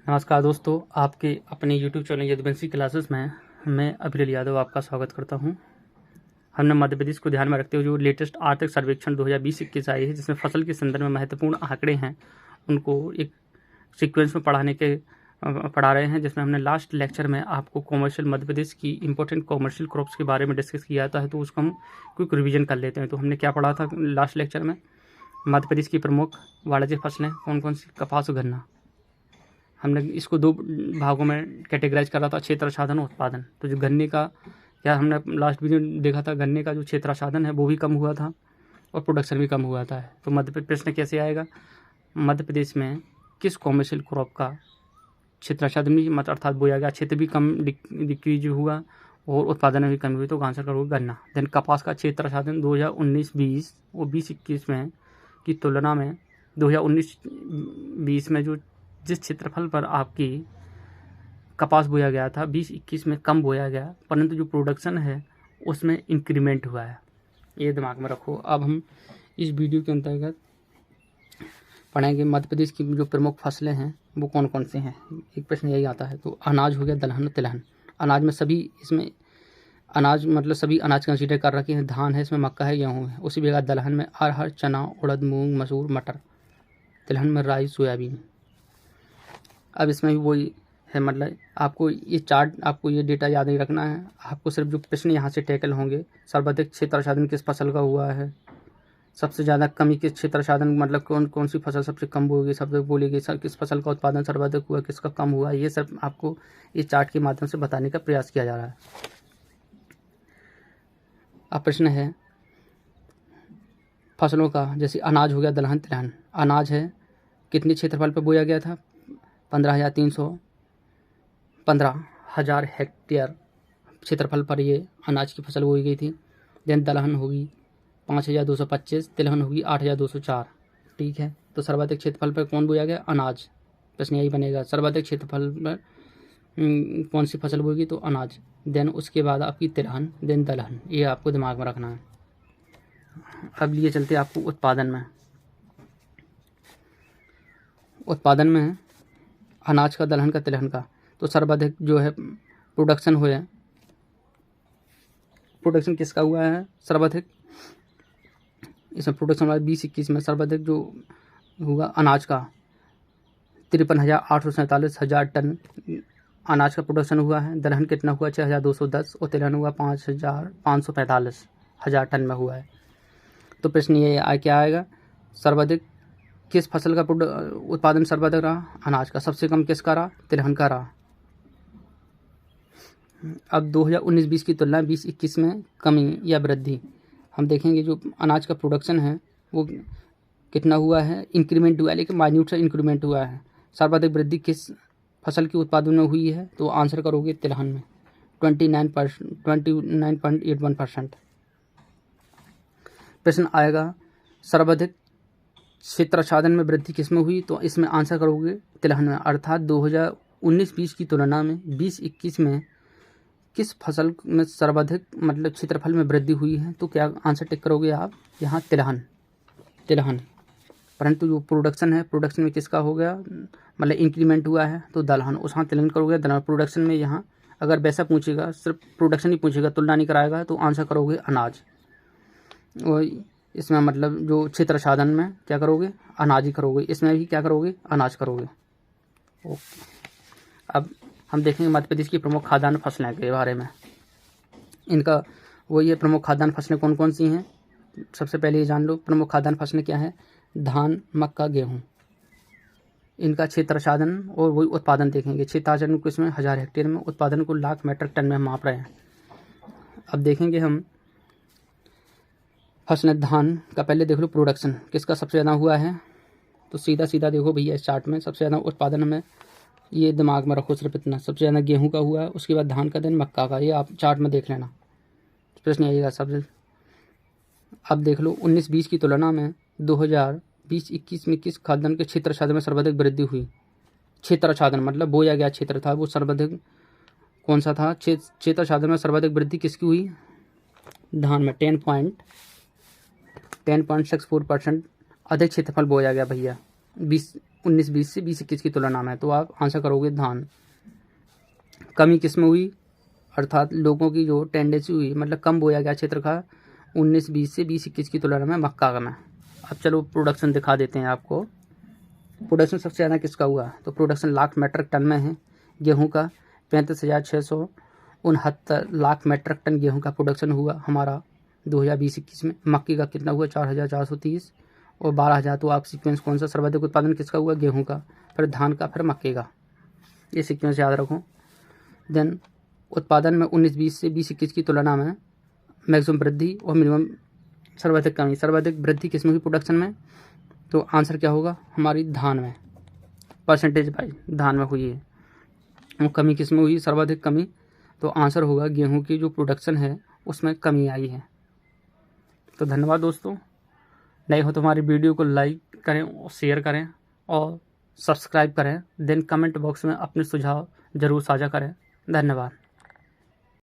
नमस्कार दोस्तों, आपके अपने यूट्यूब चैनल यदुवंशी क्लासेस में मैं अभिलाल यादव आपका स्वागत करता हूं। हमने मध्य प्रदेश को ध्यान में रखते हुए जो लेटेस्ट आर्थिक सर्वेक्षण 2020-21 आई है, जिसमें फसल के संदर्भ में महत्वपूर्ण आंकड़े हैं, उनको एक सीक्वेंस में पढ़ा रहे हैं। जिसमें हमने लास्ट लेक्चर में आपको कॉमर्शियल मध्य प्रदेश की इंपॉर्टेंट कॉमर्शियल क्रॉप्स के बारे में डिस्कस किया था, तो उसको हम क्विक रिविजन कर लेते हैं। तो हमने क्या पढ़ा था लास्ट लेक्चर में? मध्य प्रदेश की प्रमुख वाणिज्यिक फसलें कौन कौन सी? कपास और गन्ना। हमने इसको दो भागों में कैटेगराइज करा था, क्षेत्र साधन और उत्पादन। तो जो गन्ने का क्या हमने लास्ट वीडियो देखा था, गन्ने का जो क्षेत्र साधन है वो भी कम हुआ था और प्रोडक्शन भी कम हुआ था। तो मध्य प्रश्न कैसे आएगा? मध्य प्रदेश में किस कॉमर्शियल क्रॉप का क्षेत्र साधन भी मत अर्थात बोया गया, क्षेत्र भी कम डिक्रीज हुआ और उत्पादन में भी कमी हुई, तो आंसर करोगे गन्ना। देन कपास का क्षेत्र साधन 2019-20 और 2021 में की तुलना में 2019-20 में जो जिस क्षेत्रफल पर आपकी कपास बोया गया था 20-21 में कम बोया गया, परंतु जो प्रोडक्शन है उसमें इंक्रीमेंट हुआ है। ये दिमाग में रखो। अब हम इस वीडियो के अंतर्गत पढ़ेंगे मध्य प्रदेश की जो प्रमुख फसलें हैं वो कौन कौन सी हैं। एक प्रश्न यही आता है। तो अनाज हो गया, दलहन, तिलहन। अनाज में सभी, इसमें अनाज मतलब सभी अनाज कंसीडर कर रखे हैं। धान है, इसमें मक्का है, गेहूँ है। उसी जगह दलहन में अरहर, चना, उड़द, मूंग, मसूर, मटर। तिलहन में राई, सोयाबीन। अब इसमें भी वही है, मतलब आपको ये चार्ट, आपको ये डेटा याद नहीं रखना है। आपको सिर्फ जो प्रश्न यहाँ से टैकल होंगे, सर्वाधिक क्षेत्र साधन किस फसल का हुआ है, सबसे ज़्यादा कमी किस क्षेत्र साधन, मतलब कौन कौन सी फसल सबसे कम बोगी, सबसे बोलेगी, सर किस फसल का उत्पादन सर्वाधिक हुआ, किसका कम हुआ, ये सब आपको इस चार्ट के माध्यम से बताने का प्रयास किया जा रहा है। अब प्रश्न है फसलों का, जैसे अनाज हो गया, दलहन, तिलहन। अनाज है, कितने क्षेत्रफल पर बोया गया था? 15,000 हेक्टेयर क्षेत्रफल पर ये अनाज की फसल बोई गई थी। देन दलहन होगी 5,225, तिलहन होगी 8,204। ठीक है, तो सर्वाधिक क्षेत्रफल पर कौन बोया गया? अनाज। प्रश्न यही बनेगा, सर्वाधिक क्षेत्रफल पर कौन सी फसल बोएगी? तो अनाज। देन उसके बाद आपकी तिलहन, देन दलहन। ये आपको दिमाग में रखना है। अब लिए चलते आपको उत्पादन में। उत्पादन में है अनाज का, दलहन का, तिलहन का। तो सर्वाधिक जो है प्रोडक्शन हुआ, प्रोडक्शन किसका हुआ है सर्वाधिक? इसमें प्रोडक्शन वाला 20-21 में सर्वाधिक जो हुआ अनाज का 53,847 टन अनाज का प्रोडक्शन हुआ है। दलहन कितना हुआ? 6,210 और तिलहन हुआ 5,545 टन में हुआ है। तो प्रश्न ये क्या आएगा? सर्वाधिक किस फसल का उत्पादन सर्वाधिक रहा? अनाज का। सबसे कम किसका रहा? तिलहन का रहा। अब 2019-20 की तुलना 20-21 में कमी या वृद्धि हम देखेंगे। जो अनाज का प्रोडक्शन है वो कितना हुआ है? इंक्रीमेंट हुआ है, लेकिन माइन्यूट सा इंक्रीमेंट हुआ है। सर्वाधिक वृद्धि किस फसल के उत्पादन में हुई है? तो आंसर करोगे तिलहन में 29.81%। प्रश्न आएगा सर्वाधिक क्षेत्र साधन में वृद्धि किसमें हुई? तो इसमें आंसर करोगे तिलहन में। अर्थात 2019-20 की तुलना में 20-21 में किस फसल में सर्वाधिक मतलब क्षेत्रफल में वृद्धि हुई है? तो क्या आंसर टिक करोगे आप यहाँ? तिलहन। परंतु जो प्रोडक्शन है, प्रोडक्शन में किसका हो गया मतलब इंक्रीमेंट हुआ है? तो दलहन। उस यहाँ तिलहन करोगे दलहन। प्रोडक्शन में यहाँ अगर वैसा पूछेगा, सिर्फ प्रोडक्शन ही पूछेगा, तुलना नहीं कराएगा, तो आंसर करोगे अनाज। और इसमें मतलब जो क्षेत्र साधन में क्या करोगे? अनाज ही करोगे। इसमें भी क्या करोगे? अनाज करोगे। ओके, अब हम देखेंगे मध्य प्रदेश की प्रमुख खाद्यान्न फसलें के बारे में। इनका वही है, प्रमुख खाद्यान्न फसलें कौन कौन सी हैं। सबसे पहले ये जान लो प्रमुख खाद्यान्न फसलें क्या हैं। धान, मक्का, गेहूँ। इनका क्षेत्र साधन और वही उत्पादन देखेंगे। क्षेत्र साधन को इसमें 1000 हेक्टेयर में, उत्पादन को लाख मीट्रिक टन में हम माप रहे हैं। अब देखेंगे हम फसलें। धान का पहले देख लो प्रोडक्शन किसका सबसे ज़्यादा हुआ है। तो सीधा सीधा देखो भैया, इस चार्ट में सबसे ज़्यादा उत्पादन में, ये दिमाग में रखो सिर्फ इतना, सबसे ज़्यादा गेहूं का हुआ है, उसके बाद धान का, देन मक्का का। ये आप चार्ट में देख लेना, प्रश्न आइएगा सबसे। अब देख लो 19-20 की तुलना में 2020-21 में किस खाद्यान्न के क्षेत्र साधन में सर्वाधिक वृद्धि हुई? क्षेत्र साधन मतलब बोया गया क्षेत्र था, वो सर्वाधिक कौन सा था? क्षेत्र साधन में सर्वाधिक वृद्धि किसकी हुई? धान में 10.64% अधिक क्षेत्रफल बोया गया भैया 19-20 से 20-21 की तुलना में, तो आप आंसर करोगे धान। कमी किस में हुई, अर्थात लोगों की जो टेंडेंसी हुई, मतलब कम बोया गया क्षेत्र का 19-20 से 20-21 की तुलना में मक्का का में। अब चलो प्रोडक्शन दिखा देते हैं आपको। प्रोडक्शन सबसे ज़्यादा किसका हुआ, तो प्रोडक्शन लाख मीट्रिक टन में है। गेहूं का 35,669 लाख मीट्रिक टन गेहूं का प्रोडक्शन हुआ हमारा 2020-21 में। मक्की का कितना हुआ, 4,430 और 12,000। तो आप सीक्वेंस कौन सा, सर्वाधिक उत्पादन किसका हुआ, गेहूं का, फिर धान का, फिर मक्के का, ये सीक्वेंस याद रखो। देन उत्पादन में 19-20 से 20-21 की तुलना में मैक्सिमम वृद्धि और मिनिमम सर्वाधिक कमी। सर्वाधिक वृद्धि किस में हुई, प्रोडक्शन में, तो आंसर क्या होगा हमारी धान में, परसेंटेज वाइज धान में हुई है। और कमी किस में हुई, सर्वाधिक कमी, तो आंसर होगा गेहूं की जो प्रोडक्शन है उसमें कमी आई है। तो धन्यवाद दोस्तों, नए हो तो हमारी वीडियो को लाइक करें और शेयर करें और सब्सक्राइब करें। देन कमेंट बॉक्स में अपने सुझाव ज़रूर साझा करें। धन्यवाद।